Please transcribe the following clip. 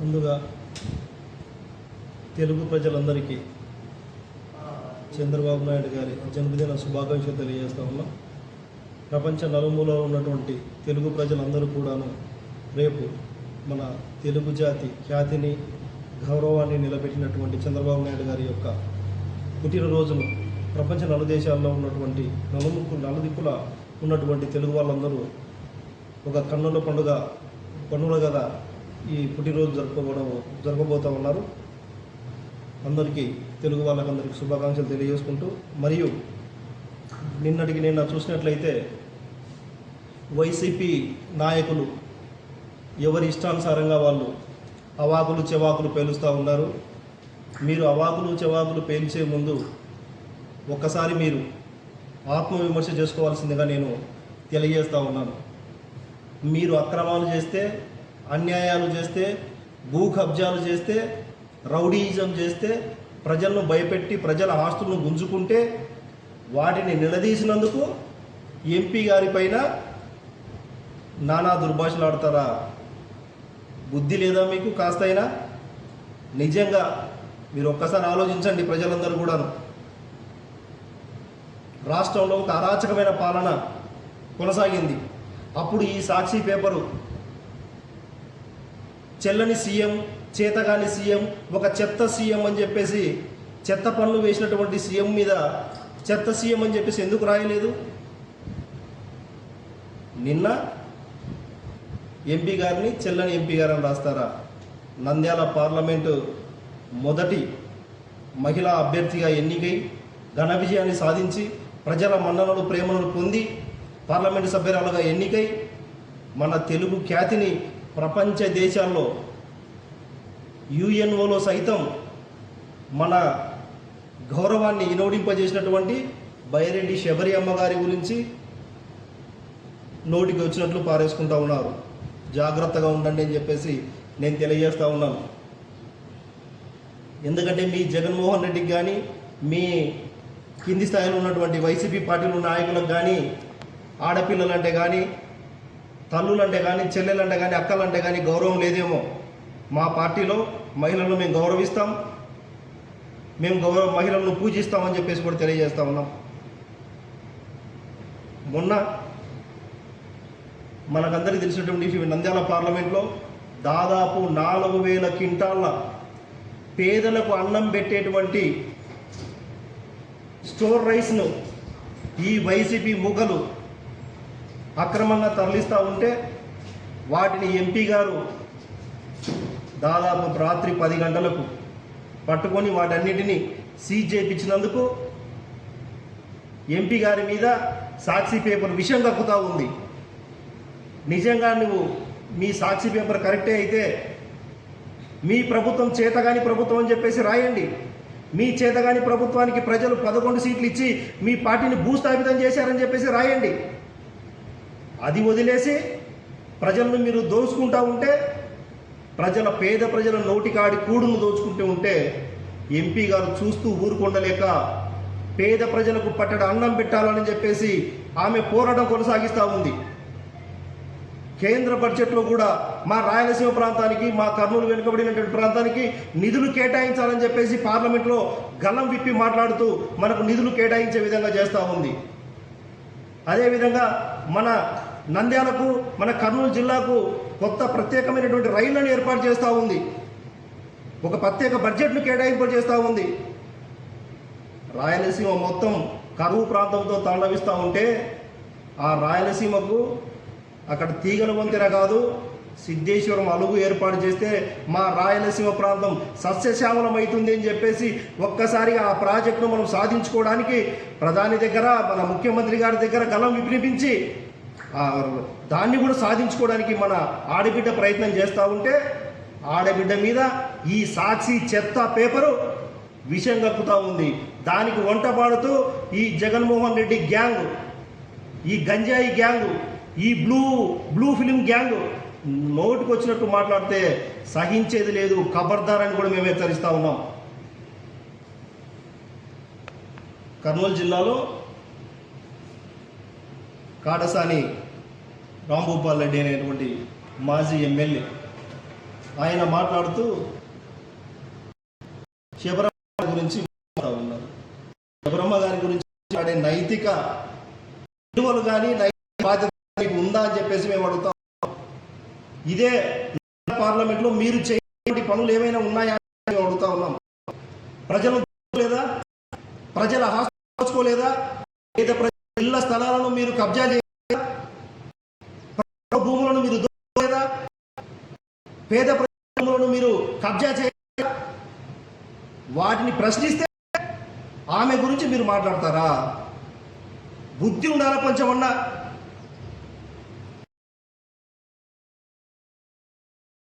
ముందుగా తెలుగు ప్రజలందరికీ చంద్రబాబు నాయుడు గారి జన్మదిన శుభాకాంక్షలు తెలియజేస్తా ఉన్నాం. ప్రపంచ నలుమూలలో ఉన్నటువంటి తెలుగు ప్రజలందరూ కూడాను రేపు మన తెలుగు జాతి ఖ్యాతిని గౌరవాన్ని నిలబెట్టినటువంటి చంద్రబాబు నాయుడు గారి యొక్క పుట్టినరోజును ప్రపంచ నలుదేశాల్లో ఉన్నటువంటి నలుదిక్కుల ఉన్నటువంటి తెలుగు వాళ్ళందరూ ఒక కన్నుల పండుగగా ఈ పుట్టినరోజు జరపబోతూ ఉన్నారు. అందరికీ తెలుగు వాళ్ళకందరికీ శుభాకాంక్షలు తెలియజేసుకుంటూ, మరియు నిన్నటికి నిన్న చూసినట్లయితే వైసీపీ నాయకులు ఎవరి ఇష్టానుసారంగా వాళ్ళు అవాకులు చెవాకులు పేలుస్తూ ఉన్నారు. మీరు అవాకులు చెవాకులు పేల్చే ముందు ఒక్కసారి మీరు ఆత్మవిమర్శ చేసుకోవాల్సిందిగా నేను తెలియజేస్తూ ఉన్నాను. మీరు అక్రమాలు చేస్తే, అన్యాయాలు చేస్తే, భూ కబ్జాలు చేస్తే, రౌడీయిజం చేస్తే, ప్రజలను భయపెట్టి ప్రజల ఆస్తులను గుంజుకుంటే వాటిని నిలదీసినందుకు ఎంపీ గారి పైన నానా దుర్భాషలాడతారా? బుద్ధి లేదా మీకు కాస్తైనా? నిజంగా మీరు ఒక్కసారి ఆలోచించండి. ప్రజలందరూ కూడాను రాష్ట్రంలో ఒక అరాచకమైన పాలన కొనసాగింది. అప్పుడు ఈ సాక్షి పేపరు చెల్లని సీఎం, చేతగాని సీఎం, ఒక చెత్త సీఎం అని చెప్పేసి, చెత్త పనులు వేసినటువంటి సీఎం మీద చెత్త సీఎం అని చెప్పేసి ఎందుకు రాయలేదు? నిన్న ఎంపీ గారిని చెల్లని ఎంపీ గారిని రాస్తారా? నంద్యాల పార్లమెంటు మొదటి మహిళా అభ్యర్థిగా ఎన్నికై ఘన విజయాన్ని సాధించి ప్రజల మన్ననలు ప్రేమలను పొంది పార్లమెంటు సభ్యురాలుగా ఎన్నికై మన తెలుగు ఖ్యాతిని ప్రపంచ దేశాల్లో యుఎన్ఓలో సైతం మన గౌరవాన్ని ఇనోడింపజేసినటువంటి బైరెడ్డి శబరి అమ్మగారి గురించి నోటికి వచ్చినట్లు పారేసుకుంటూ ఉన్నారు. జాగ్రత్తగా ఉండండి అని చెప్పేసి నేను తెలియజేస్తూ ఉన్నాను. ఎందుకంటే మీ జగన్మోహన్ రెడ్డికి కానీ, మీ కింది స్థాయిలో ఉన్నటువంటి వైసీపీ పార్టీల నాయకులకు కానీ, ఆడపిల్లలంటే కానీ, తల్లులంటే కానీ, చెల్లెలంటే కానీ, అక్కలంటే కానీ గౌరవం లేదేమో. మా పార్టీలో మహిళలను మేము గౌరవిస్తాం, మేము మహిళలను పూజిస్తామని చెప్పేసి కూడా తెలియజేస్తా ఉన్నాం. మొన్న మనకందరికీ తెలిసినటువంటి నంద్యాల పార్లమెంట్లో దాదాపు 4,000 క్వింటాళ్ళ పేదలకు అన్నం పెట్టేటువంటి స్టోర్ రైస్ను ఈ వైసీపీ మూకలు అక్రమంగా తరలిస్తూ ఉంటే వాటిని ఎంపీ గారు దాదాపు రాత్రి 10 గంటలకు పట్టుకొని వాటన్నిటినీ సీజ్ చేయించినందుకు ఎంపీ గారి మీద సాక్షి పేపర్ విషం కక్కుతూ ఉంది. నిజంగా నువ్వు మీ సాక్షి పేపర్ కరెక్టే అయితే మీ ప్రభుత్వం చేతగాని ప్రభుత్వం అని చెప్పేసి రాయండి. మీ చేతగాని ప్రభుత్వానికి ప్రజలు 11 సీట్లు ఇచ్చి మీ పార్టీని భూస్థాపితం చేశారని చెప్పేసి రాయండి. అది వదిలేసి ప్రజలను మీరు దోచుకుంటూ ఉంటే, పేద ప్రజల నోటికాడి కూడును దోచుకుంటూ ఉంటే ఎంపీ గారు చూస్తూ ఊరుకొండలేక పేద ప్రజలకు పట్టడ అన్నం పెట్టాలని చెప్పేసి ఆమె పోరాటం కొనసాగిస్తూ ఉంది. కేంద్ర బడ్జెట్లో కూడా మా రాయలసీమ ప్రాంతానికి, మా కర్నూలు వెనుకబడినటువంటి ప్రాంతానికి నిధులు కేటాయించాలని చెప్పేసి పార్లమెంట్లో గలం విప్పి మాట్లాడుతూ మనకు నిధులు కేటాయించే విధంగా చేస్తూ ఉంది. అదేవిధంగా మన నంద్యాలకు, మన కర్నూలు జిల్లాకు కొత్త ప్రత్యేకమైనటువంటి రైళ్లను ఏర్పాటు చేస్తూ ఉంది. ఒక ప్రత్యేక బడ్జెట్ను కేటాయింపు చేస్తూ ఉంది. రాయలసీమ మొత్తం కరువు ప్రాంతంతో తాండవిస్తూ ఉంటే ఆ రాయలసీమకు అక్కడ తీగల వంతెన కాదు, సిద్ధేశ్వరం అలుగు ఏర్పాటు చేస్తే మా రాయలసీమ ప్రాంతం సస్యశ్యామలం అవుతుంది అని చెప్పేసి ఒక్కసారిగా ఆ ప్రాజెక్టును మనం సాధించుకోవడానికి ప్రధాని దగ్గర, మన ముఖ్యమంత్రి గారి దగ్గర గలం వినిపించి దాన్ని కూడా సాధించుకోవడానికి మన ఆడబిడ్డ ప్రయత్నం చేస్తూ ఉంటే ఆడబిడ్డ మీద ఈ సాక్షి చెత్త పేపరు విషం కక్కుతూ ఉంది. దానికి వంట పాడుతూ ఈ జగన్మోహన్ రెడ్డి గ్యాంగ్, ఈ గంజాయి గ్యాంగ్, ఈ బ్లూ ఫిలిం గ్యాంగ్ నోటికి వచ్చినట్టు మాట్లాడితే సహించేది లేదు. ఖబర్దార్ అని కూడా మేము హెచ్చరిస్తూ ఉన్నాం. కర్నూలు జిల్లాలో కాటసాని రాంభూపాల్ రెడ్డి అనేటువంటి మాజీ ఎమ్మెల్యే ఆయన మాట్లాడుతూ శబరమ్మ గురించి ఉన్నారు. శబరమ్మ గారి గురించి మాట్లాడే నైతిక విలువలు కానీ నైతిక బాధ్యత మీకు ఉందా అని చెప్పేసి మేము అడుగుతాం. ఇదే పార్లమెంట్లో మీరు చేయని పనులు ఏమైనా ఉన్నాయా అని మేము అడుగుతా ఉన్నాం. ప్రజలు లేదా, ప్రజల హాస్కోలేదా, లేదా ప్రజల ఇళ్ల స్థలాలను మీరు కబ్జా చేయలేదా, భూములను మీరు దోచలేదా, పేద ప్రజలను మీరు కబ్జా చేయలేదా? వాటిని ప్రశ్నిస్తే ఆమె గురించి మీరు మాట్లాడతారా? బుద్ధి ఉండాలా కొంచెమన్నా.